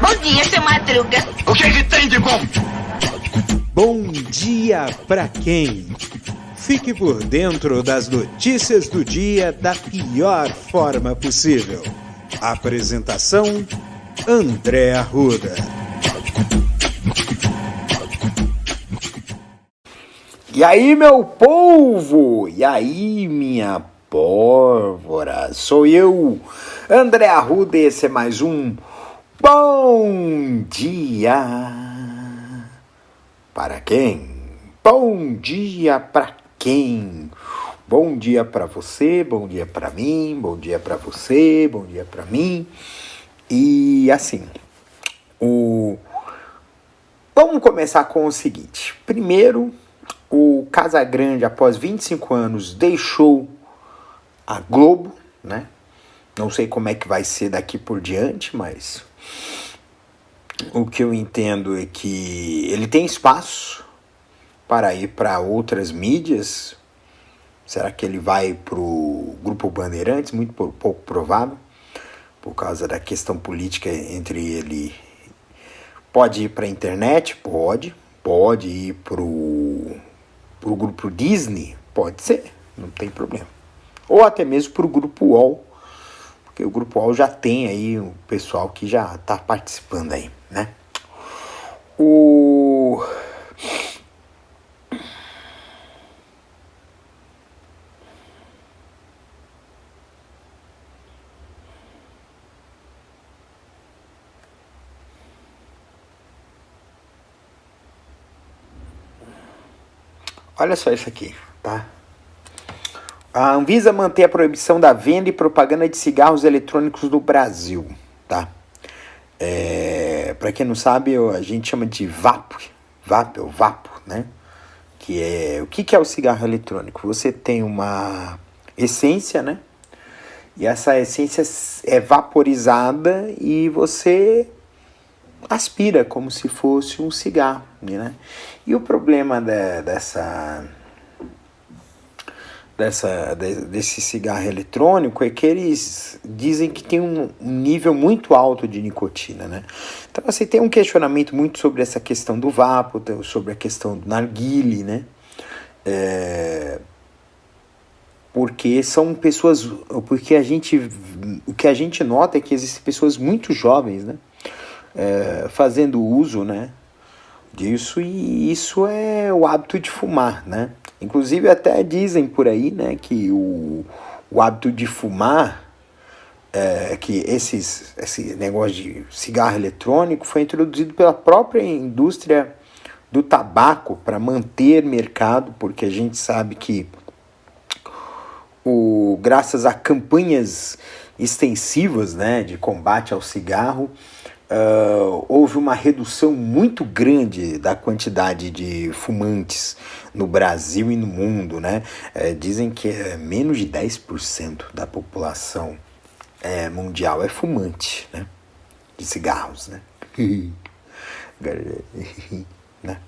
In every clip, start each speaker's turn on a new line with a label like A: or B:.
A: Bom dia, seu Madruga.
B: O que tem de bom?
C: Bom dia pra quem? Fique por dentro das notícias do dia da pior forma possível. Apresentação: André Arruda.
D: E aí, meu povo? E aí, minha pólvora? Sou eu, André Arruda, e esse é mais um Bom Dia para quem? Bom dia para quem? Bom dia para você, bom dia para mim, bom dia para você, bom dia para mim. E assim, vamos começar com o seguinte. Primeiro, o Casagrande, após 25 anos, deixou a Globo, né? Não sei como é que vai ser daqui por diante, mas o que eu entendo é que ele tem espaço para ir para outras mídias. Será que ele vai para o Grupo Bandeirantes? Muito pouco provável, por causa da questão política entre ele. Pode ir para a internet? Pode ir para o Grupo Disney? Pode ser, não tem problema. Ou até mesmo para o Grupo UOL, porque o Grupo UOL já tem aí o pessoal que já está participando aí, né? Olha só isso aqui, tá? A Anvisa mantém a proibição da venda e propaganda de cigarros eletrônicos no Brasil, tá? Para quem não sabe, a gente chama de vapo, né? O que é o cigarro eletrônico? Você tem uma essência, né? E essa essência é vaporizada e você aspira como se fosse um cigarro, né? E o problema desse cigarro eletrônico é que eles dizem que tem um nível muito alto de nicotina, né? Então, assim, tem um questionamento muito sobre essa questão do vapo, sobre a questão do narguile, né? Porque são pessoas... Porque o que a gente nota é que existem pessoas muito jovens, né? Fazendo uso, né, disso, e isso é o hábito de fumar, né? Inclusive até dizem por aí, né, que o hábito de fumar, que esse negócio de cigarro eletrônico foi introduzido pela própria indústria do tabaco para manter mercado, porque a gente sabe que graças a campanhas extensivas, né, de combate ao cigarro, houve uma redução muito grande da quantidade de fumantes no Brasil e no mundo, né? Dizem que menos de 10% da população mundial é fumante, né? De cigarros, né? Né?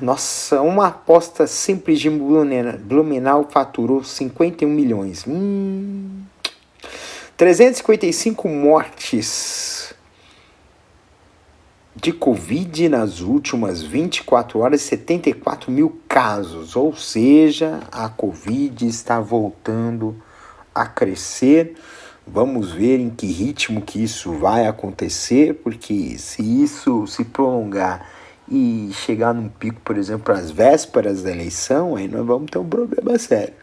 D: Nossa, uma aposta simples de Blumenau faturou 51 milhões. 355 mortes de Covid nas últimas 24 horas, 74 mil casos. Ou seja, a Covid está voltando a crescer. Vamos ver em que ritmo que isso vai acontecer, porque se isso se prolongar e chegar num pico, por exemplo, às vésperas da eleição, aí nós vamos ter um problema sério.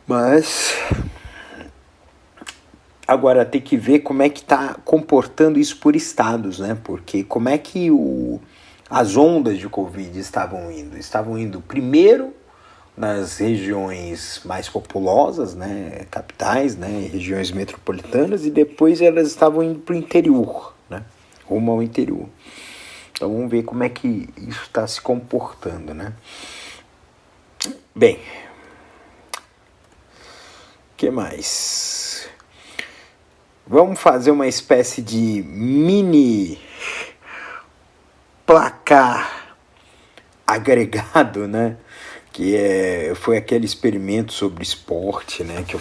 D: Mas agora tem que ver como é que está comportando isso por estados, né? Porque como é que as ondas de Covid estavam indo? Estavam indo primeiro nas regiões mais populosas, né? Capitais, né? Regiões metropolitanas, e depois elas estavam indo para o interior, né? Rumo ao interior. Então vamos ver como é que isso está se comportando, né? Bem, que mais? Vamos fazer uma espécie de mini placar agregado, né? foi aquele experimento sobre esporte, né, que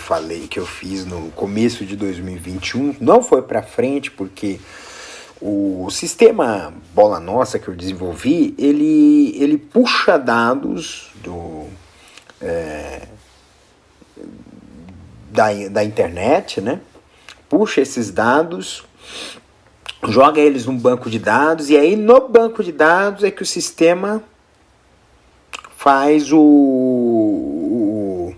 D: eu fiz no começo de 2021. Não foi para frente porque o sistema Bola Nossa que eu desenvolvi, ele puxa dados da internet, né? Puxa esses dados, joga eles num banco de dados, e aí no banco de dados é que o sistema faz o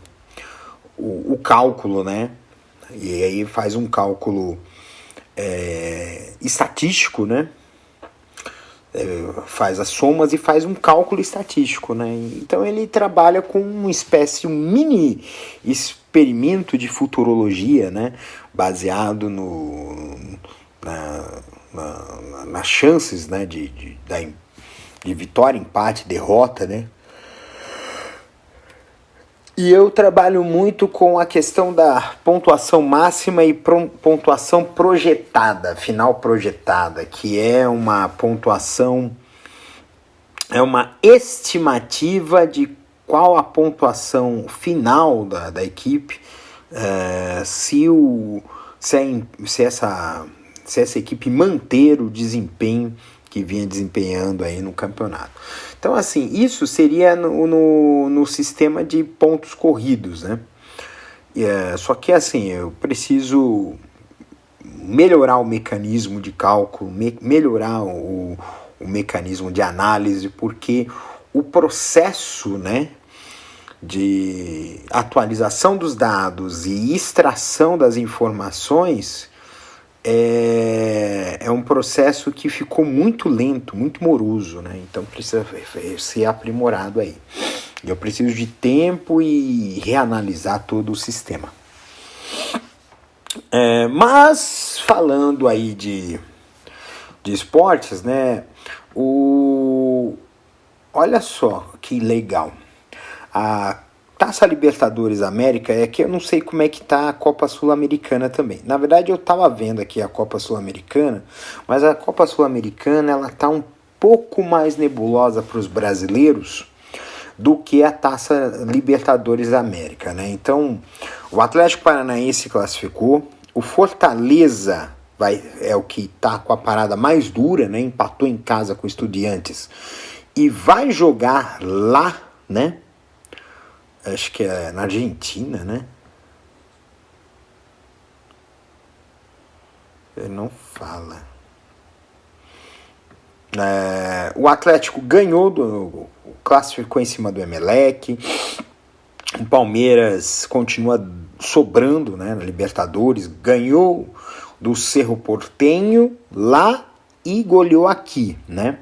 D: cálculo, né? E aí faz um cálculo estatístico, né? Faz as somas e faz um cálculo estatístico, né? Então ele trabalha com uma espécie, um mini experimento de futurologia, né? Baseado nas chances, né? de vitória, empate, derrota, né? E eu trabalho muito com a questão da pontuação máxima e pontuação projetada, final projetada, que é uma pontuação, é uma estimativa de qual a pontuação final da equipe, se essa equipe manter o desempenho que vinha desempenhando aí no campeonato. Então, assim, isso seria no sistema de pontos corridos, né? Só que, assim, eu preciso melhorar o mecanismo de cálculo, melhorar o mecanismo de análise, porque o processo, né, de atualização dos dados e extração das informações é um processo que ficou muito lento, muito moroso, né? Então precisa ser aprimorado aí. Eu preciso de tempo e reanalisar todo o sistema. Mas falando aí de esportes, né? Olha só que legal. A Taça Libertadores América é que eu não sei como é que tá a Copa Sul-Americana também. Na verdade, eu tava vendo aqui a Copa Sul-Americana, mas a Copa Sul-Americana ela tá um pouco mais nebulosa para os brasileiros do que a Taça Libertadores América, né? Então, o Atlético Paranaense classificou, o Fortaleza é o que tá com a parada mais dura, né? Empatou em casa com o Estudiantes e vai jogar lá, né? Acho que é na Argentina, né? Ele não fala. O Atlético ganhou, classificou em cima do Emelec. O Palmeiras continua sobrando, né, na Libertadores. Ganhou do Cerro Porteño lá e goleou aqui, né?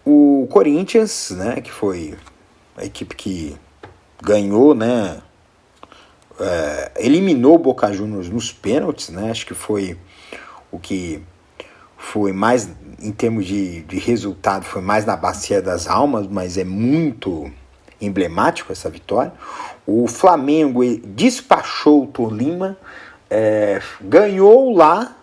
D: O Corinthians, né, que foi a equipe que ganhou, né? Eliminou o Boca Juniors nos pênaltis, né? Acho que foi o que foi mais, em termos de resultado, foi mais na Bacia das Almas, mas é muito emblemático essa vitória. O Flamengo despachou o Tolima, ganhou lá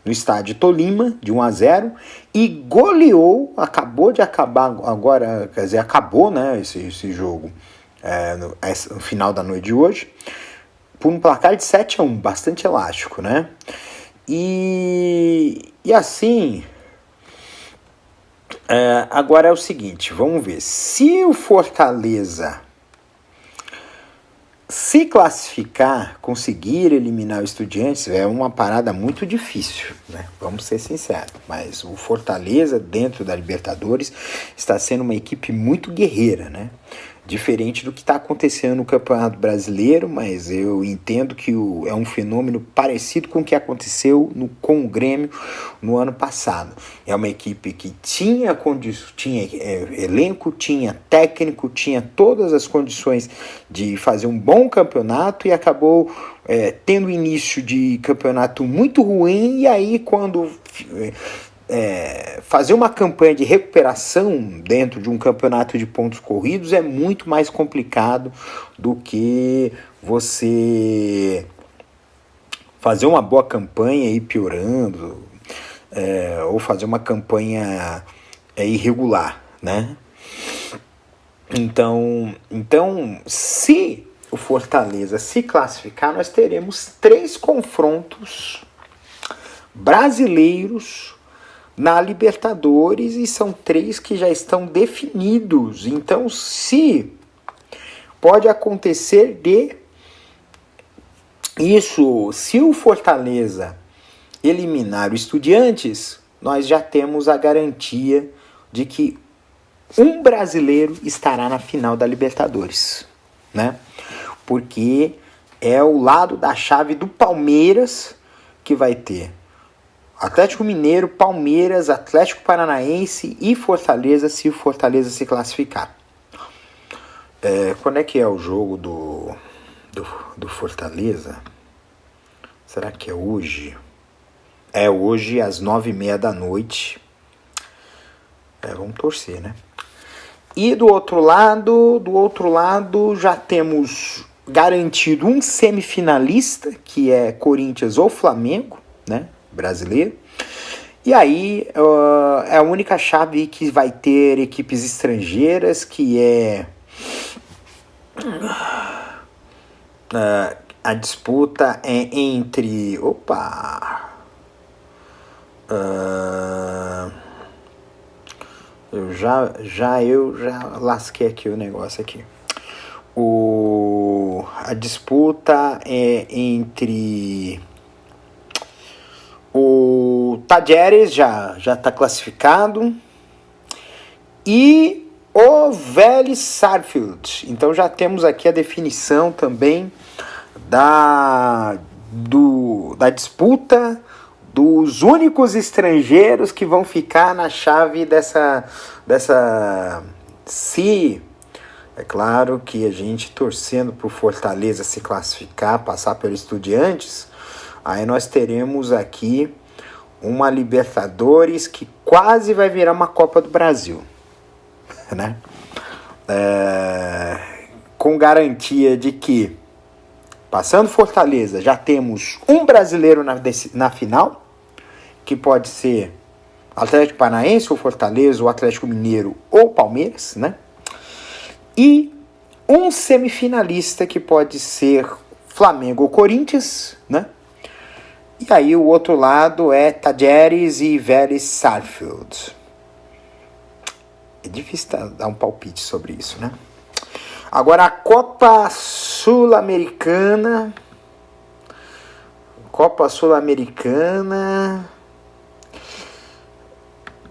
D: no estádio Tolima, de 1-0, e goleou, acabou de acabar agora, quer dizer, acabou, né, esse jogo no final da noite de hoje, por um placar de 7-1, bastante elástico, né? E assim, agora é o seguinte, vamos ver, se o Fortaleza se classificar, conseguir eliminar o Estudiantes, é uma parada muito difícil, né? Vamos ser sinceros. Mas o Fortaleza, dentro da Libertadores, está sendo uma equipe muito guerreira, né? Diferente do que está acontecendo no Campeonato Brasileiro, mas eu entendo que é um fenômeno parecido com o que aconteceu com o Grêmio no ano passado. É uma equipe que tinha elenco, tinha técnico, tinha todas as condições de fazer um bom campeonato e acabou tendo início de campeonato muito ruim, e aí quando fazer uma campanha de recuperação dentro de um campeonato de pontos corridos é muito mais complicado do que você fazer uma boa campanha e ir piorando, ou fazer uma campanha irregular, né? Então, se o Fortaleza se classificar, nós teremos 3 confrontos brasileiros na Libertadores e são 3 que já estão definidos. Então, se pode acontecer de isso, se o Fortaleza eliminar o Estudiantes, nós já temos a garantia de que um brasileiro estará na final da Libertadores, né? Porque é o lado da chave do Palmeiras que vai ter Atlético Mineiro, Palmeiras, Atlético Paranaense e Fortaleza, se o Fortaleza se classificar. Quando é que é o jogo do Fortaleza? Será que é hoje? É hoje às 9h30 da noite. Vamos torcer, né? E do outro lado já temos garantido um semifinalista, que é Corinthians ou Flamengo, né? Brasileiro. E aí é a única chave que vai ter equipes estrangeiras, que é a disputa é entre eu já lasquei aqui o negócio aqui. A disputa é entre o Tajeres, já está classificado, e o Vélez Sarsfield. Então já temos aqui a definição também da disputa dos únicos estrangeiros que vão ficar na chave dessa se é claro que a gente torcendo para o Fortaleza se classificar, passar pelos Estudiantes, aí nós teremos aqui uma Libertadores que quase vai virar uma Copa do Brasil, né? Com garantia de que, passando Fortaleza, já temos um brasileiro na final, que pode ser Atlético Paranaense ou Fortaleza, ou Atlético Mineiro ou Palmeiras, né? E um semifinalista que pode ser Flamengo ou Corinthians, né? E aí o outro lado é Tajeres e Vélez Sarsfield. É difícil dar um palpite sobre isso, né? Agora a Copa Sul-Americana.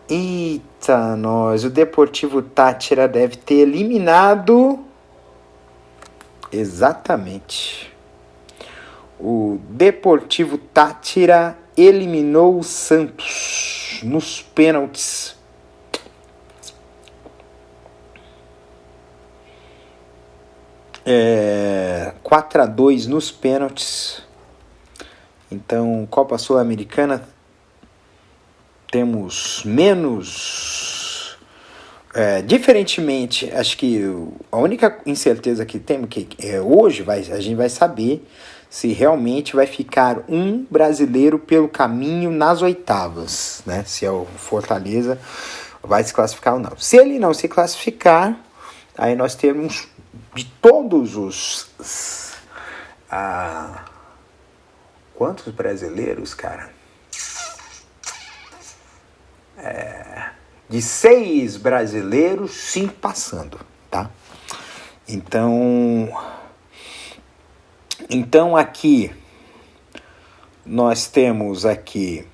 D: Eita, nós. O Deportivo Táchira deve ter eliminado. Exatamente. O Deportivo Táchira eliminou o Santos nos pênaltis. É, 4-2 nos pênaltis. Então, Copa Sul-Americana, temos menos... diferentemente, acho que a única incerteza que temos que hoje a gente vai saber se realmente vai ficar um brasileiro pelo caminho nas oitavas, né? Se é o Fortaleza vai se classificar ou não. Se ele não se classificar, aí nós temos de todos os... quantos brasileiros, cara? De 6 brasileiros, 5 passando, tá? Então aqui nós temos aqui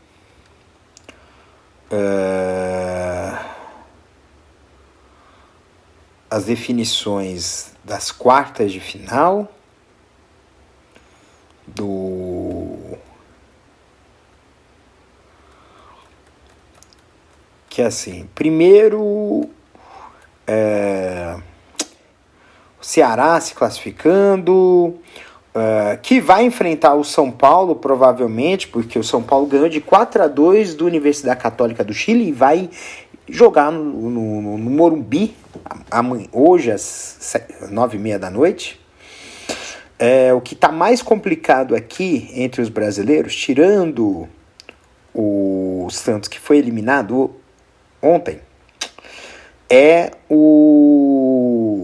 D: as definições das quartas de final que é assim, primeiro o Ceará se classificando, que vai enfrentar o São Paulo provavelmente, porque o São Paulo ganhou de 4-2 da Universidade Católica do Chile e vai jogar no Morumbi hoje às 9h30 da noite. O que está mais complicado aqui entre os brasileiros, tirando o Santos, que foi eliminado ontem, é o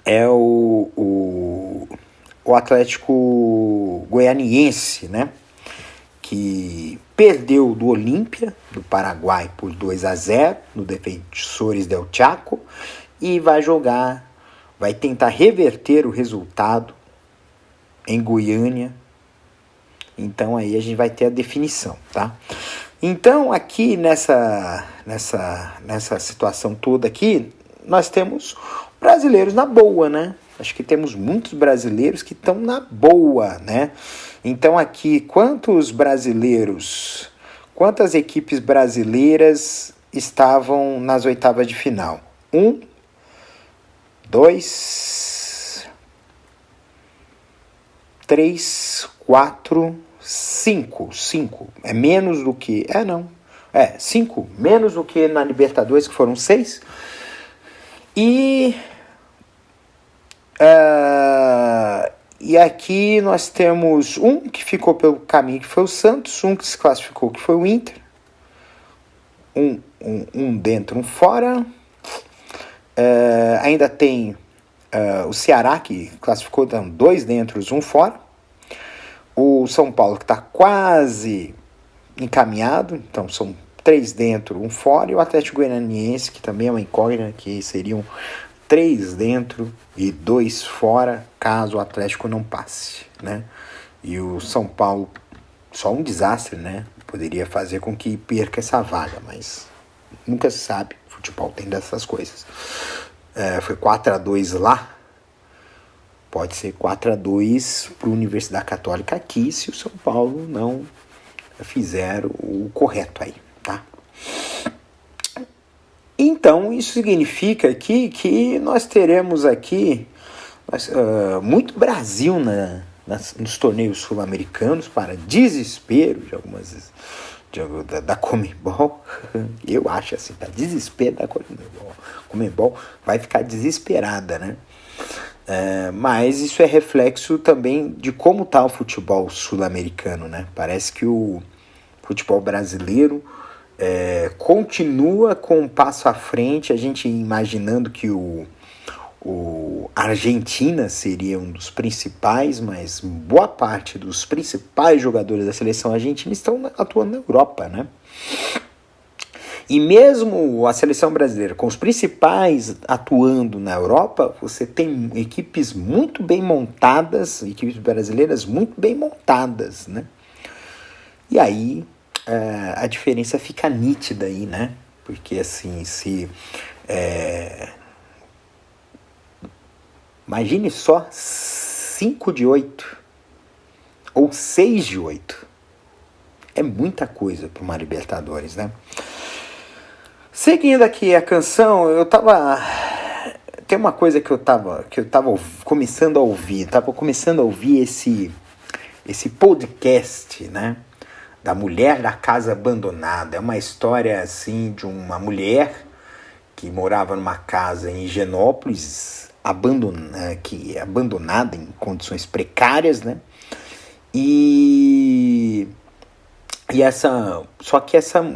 D: é o Atlético Goianiense, né? Que perdeu do Olímpia, do Paraguai, por 2-0 no Defensores del Chaco e vai tentar reverter o resultado em Goiânia. Então aí a gente vai ter a definição, tá? Então aqui nessa situação toda aqui, nós temos brasileiros na boa, né? Acho que temos muitos brasileiros que estão na boa, né? Então aqui, quantas equipes brasileiras estavam nas oitavas de final? 1, 2, 3, 4, 5. 5. É menos do que... 5. Menos do que na Libertadores, que foram 6. E aqui nós temos um que ficou pelo caminho, que foi o Santos, um que se classificou, que foi o Inter, um dentro, um fora. Ainda tem o Ceará, que classificou, então 2 dentro, um fora. O São Paulo, que está quase encaminhado, então são 3 dentro, um fora. E o Atlético Goianiense, que também é uma incógnita, que seriam 3 dentro e 2 fora, caso o Atlético não passe, né? E o São Paulo, só um desastre, né? Poderia fazer com que perca essa vaga, mas nunca se sabe. Futebol tem dessas coisas. Foi 4-2 lá. Pode ser 4-2 para a Universidade Católica aqui, se o São Paulo não fizer o correto aí, tá? Então, isso significa aqui que nós teremos aqui muito Brasil nos torneios sul-americanos, para desespero de algumas da Conmebol. Eu acho assim, para desespero da Conmebol. Conmebol vai ficar desesperada, né? Mas isso é reflexo também de como está o futebol sul-americano, né? Parece que o futebol brasileiro continua com um passo à frente, a gente imaginando que o Argentina seria um dos principais, mas boa parte dos principais jogadores da seleção argentina estão atuando na Europa, né? E mesmo a seleção brasileira, com os principais atuando na Europa, você tem equipes muito bem montadas, equipes brasileiras muito bem montadas, né? E aí a diferença fica nítida aí, né? Porque assim, imagine só 5 de 8 ou 6 de 8. É muita coisa para uma Libertadores, né? Seguindo aqui a canção, tem uma coisa que eu tava começando a ouvir. Tava começando a ouvir esse podcast, né? Da Mulher da Casa Abandonada. É uma história assim de uma mulher que morava numa casa em Higienópolis, abandonada em condições precárias, né?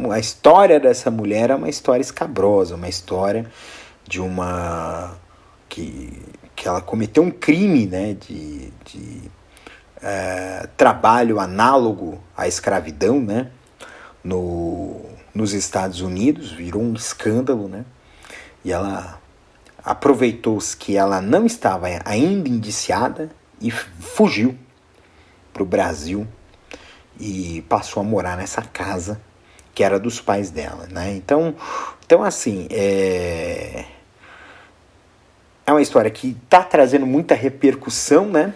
D: A história dessa mulher é uma história escabrosa, uma história de uma que ela cometeu um crime, né, de trabalho análogo à escravidão, né, nos Estados Unidos, virou um escândalo, né, e ela aproveitou-se que ela não estava ainda indiciada e fugiu para o Brasil e passou a morar nessa casa que era dos pais dela, né? Então assim, é uma história que está trazendo muita repercussão, né?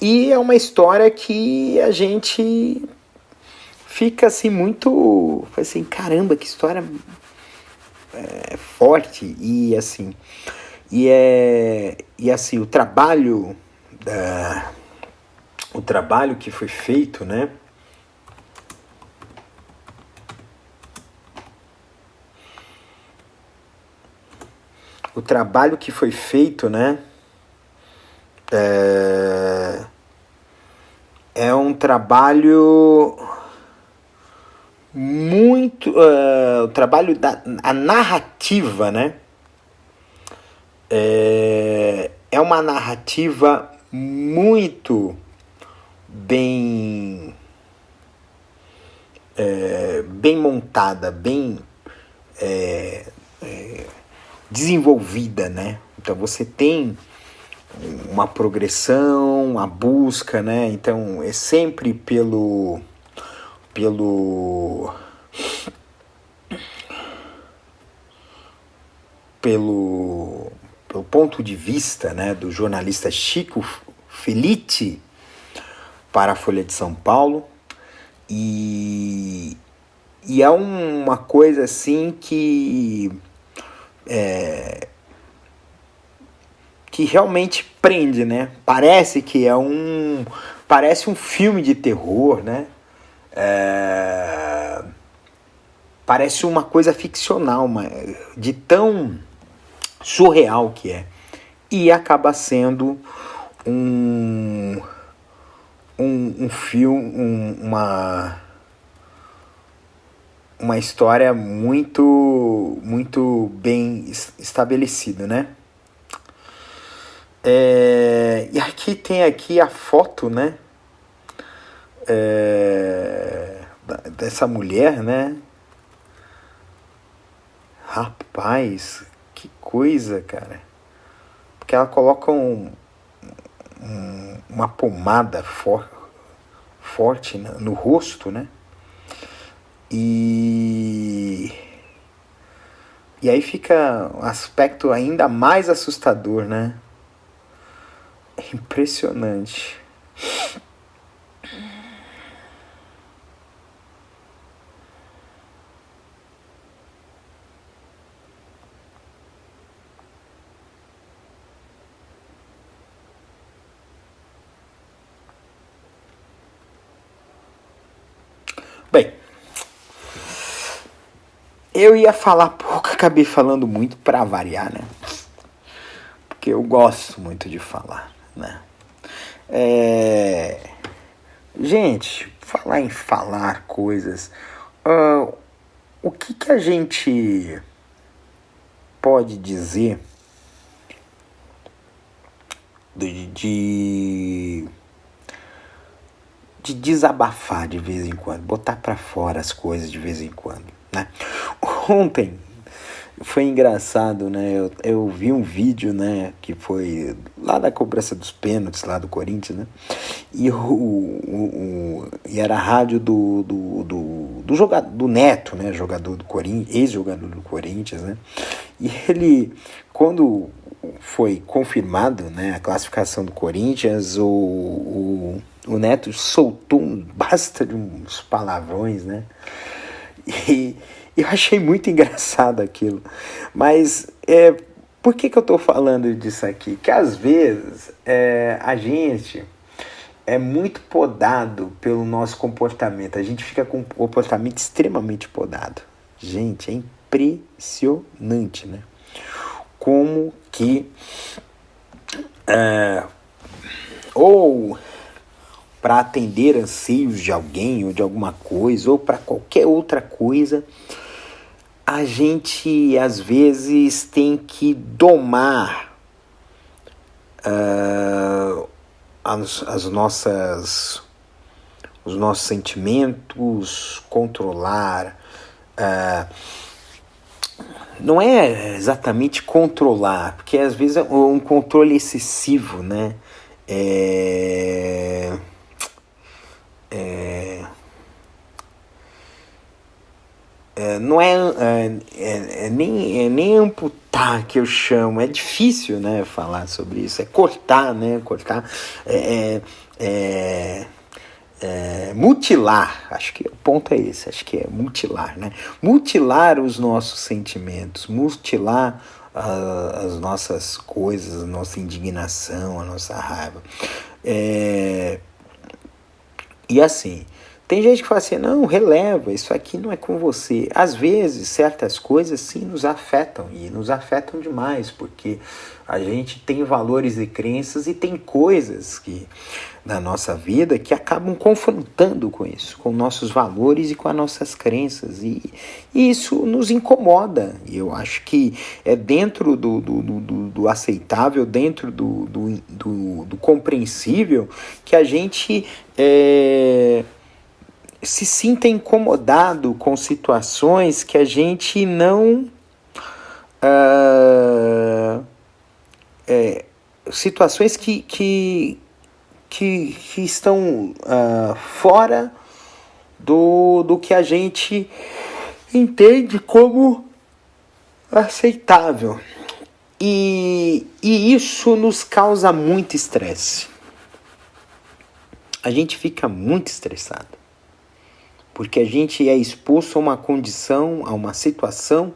D: E é uma história que a gente fica assim muito, assim, caramba, que história forte. E assim, o trabalho que foi feito, né? O trabalho que foi feito, né? É um trabalho muito... o trabalho a narrativa, né? É uma narrativa muito bem montada, bem desenvolvida, né? Então você tem uma progressão, a busca, né? Então é sempre pelo ponto de vista, né, do jornalista Chico Felitti para a Folha de São Paulo, e é uma coisa assim que realmente prende, né? Parece um filme de terror, né? Parece uma coisa ficcional, de tão surreal que é. E acaba sendo um filme, uma história muito bem estabelecida, né? E aqui tem a foto, né? Dessa mulher, né? Rapaz, que coisa, cara. Porque ela coloca uma pomada forte no rosto, né? E aí fica um aspecto ainda mais assustador, né? É impressionante. Bem, eu ia falar pouco, acabei falando muito para variar, né? Porque eu gosto muito de falar, né? Gente, falar em falar coisas, o que a gente pode dizer de desabafar de vez em quando, botar para fora as coisas de vez em quando, né? Ontem foi engraçado, né? Eu vi um vídeo, né, que foi lá da cobrança dos pênaltis lá do Corinthians, né? E e era a rádio do jogador, do Neto, né, jogador do Corinthians, ex-jogador do Corinthians, né? E ele, quando foi confirmado, né, a classificação do Corinthians, o Neto soltou basta de uns palavrões, né? E eu achei muito engraçado aquilo. Mas por que eu tô falando disso aqui? Que às vezes a gente é muito podado pelo nosso comportamento. A gente fica com um comportamento extremamente podado. Gente, é impressionante, né? Como que ou para atender anseios de alguém ou de alguma coisa, ou para qualquer outra coisa, a gente às vezes tem que domar os nossos sentimentos, controlar. Não é exatamente controlar, porque às vezes é um controle excessivo, né? Não nem amputar que eu chamo, é difícil, né, falar sobre isso, é cortar, né, mutilar, acho que o ponto é esse, acho que é mutilar, né, mutilar os nossos sentimentos, mutilar as nossas coisas, a nossa indignação, a nossa raiva, e assim, Tem gente que fala assim, não, releva, isso aqui não é com você. Às vezes, certas coisas sim nos afetam, e nos afetam demais, porque a gente tem valores e crenças e tem coisas que na nossa vida que acabam confrontando com isso, com nossos valores e com as nossas crenças, e isso nos incomoda. E eu acho que é dentro do aceitável, dentro do compreensível, que a gente se sinta incomodado com situações que a gente não... situações que estão fora do que a gente entende como aceitável. E isso nos causa muito estresse. A gente fica muito estressado, porque a gente é exposto a uma condição, a uma situação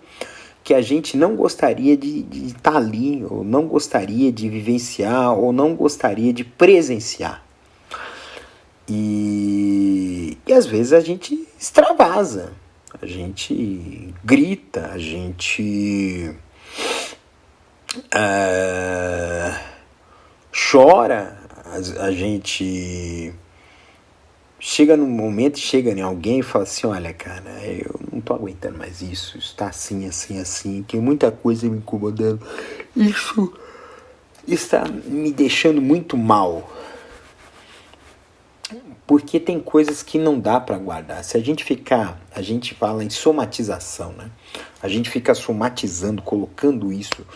D: que a gente não gostaria de estar ali, ou não gostaria de vivenciar, ou não gostaria de presenciar. E às vezes a gente extravasa, a gente grita, a gente chora, a gente chega num momento, chega em alguém e fala assim, olha cara, eu não tô aguentando mais isso tá assim, assim, assim, tem muita coisa me incomodando, isso está me deixando muito mal, porque tem coisas que não dá para guardar. Se a gente fala em somatização, né? A gente fica somatizando, colocando isso,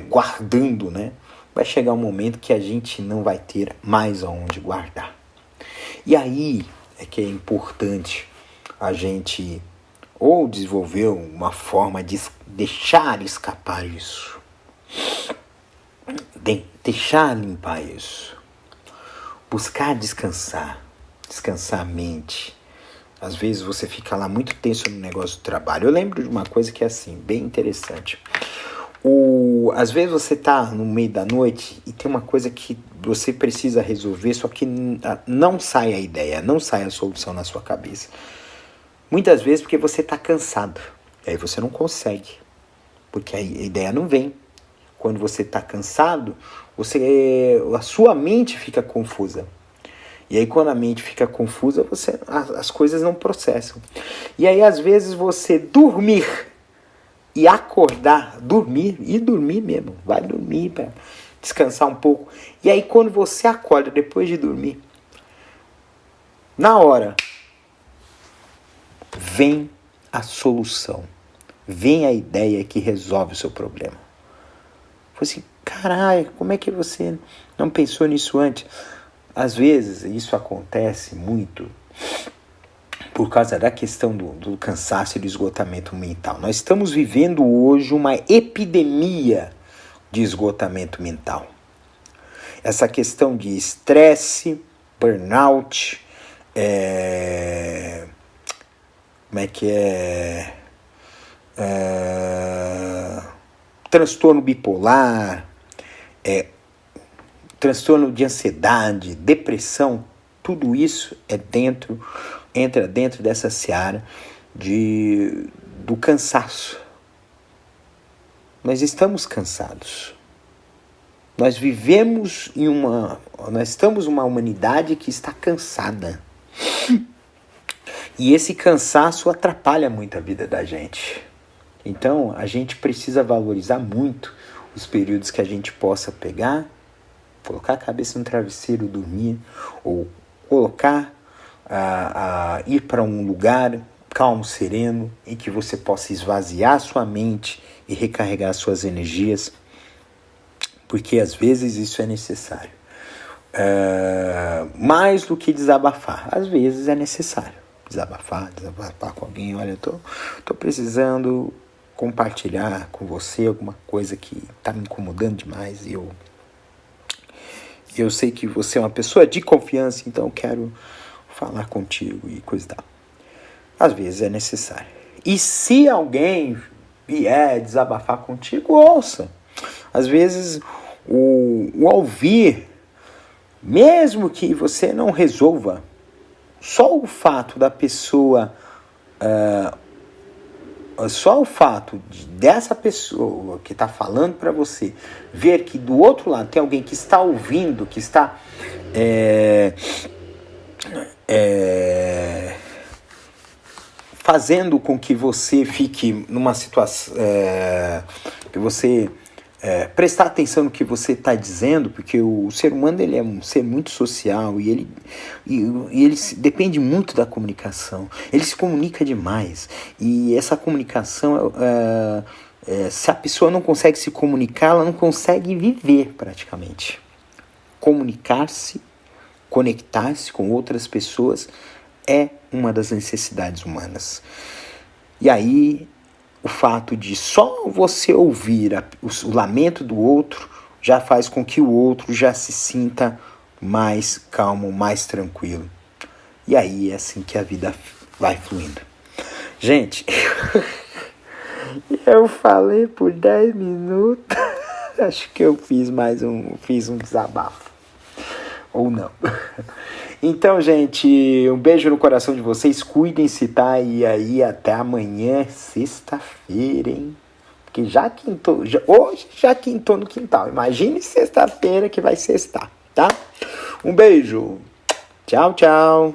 D: guardando, né? Vai chegar um momento que a gente não vai ter mais aonde guardar. E aí é que é importante a gente ou desenvolver uma forma de deixar escapar isso, deixar limpar isso, buscar descansar a mente. Às vezes você fica lá muito tenso no negócio do trabalho. Eu lembro de uma coisa que é assim, bem interessante. Às vezes você tá no meio da noite e tem uma coisa que você precisa resolver, só que não sai a ideia, não sai a solução na sua cabeça. Muitas vezes porque você tá cansado, e aí você não consegue, porque a ideia não vem. Quando você tá cansado, a sua mente fica confusa. E aí quando a mente fica confusa, as coisas não processam. E aí às vezes você dormir e acordar, dormir mesmo, vai dormir para descansar um pouco. E aí quando você acorda depois de dormir, na hora, vem a solução, vem a ideia que resolve o seu problema. Falei assim, caralho, como é que você não pensou nisso antes? Às vezes isso acontece muito por causa da questão do cansaço e do esgotamento mental. Nós estamos vivendo hoje uma epidemia de esgotamento mental. Essa questão de estresse, burnout, transtorno bipolar, transtorno de ansiedade, depressão, tudo isso entra dentro dessa seara do cansaço. Nós estamos cansados. Nós estamos uma humanidade que está cansada. E esse cansaço atrapalha muito a vida da gente. Então, a gente precisa valorizar muito os períodos que a gente possa pegar, colocar a cabeça no travesseiro, dormir, ou ir para um lugar calmo, sereno, em que você possa esvaziar sua mente e recarregar suas energias, porque às vezes isso é necessário. Mais do que desabafar, às vezes é necessário desabafar com alguém. Olha, eu tô precisando compartilhar com você alguma coisa que está me incomodando demais, e eu sei que você é uma pessoa de confiança, então eu quero falar contigo e coisa e tal. Às vezes é necessário. E se alguém vier desabafar contigo, ouça. Às vezes o ouvir, mesmo que você não resolva só o fato da pessoa, só o fato dessa pessoa que está falando para você ver que do outro lado tem alguém que está ouvindo, que está fazendo com que você fique numa situação, que você prestar atenção no que você está dizendo, porque o ser humano ele é um ser muito social e ele depende muito da comunicação. Ele se comunica demais e essa comunicação, se a pessoa não consegue se comunicar, ela não consegue viver praticamente. Comunicar-se, conectar-se com outras pessoas é uma das necessidades humanas. E aí o fato de só você ouvir o lamento do outro já faz com que o outro já se sinta mais calmo, mais tranquilo. E aí é assim que a vida vai fluindo. Gente, eu falei por 10 minutos. Acho que eu fiz um desabafo. Ou não. Então, gente, um beijo no coração de vocês. Cuidem-se, tá? E aí, até amanhã, sexta-feira, hein? Porque hoje já quintou no quintal. Imagine sexta-feira que vai sextar, tá? Um beijo. Tchau, tchau.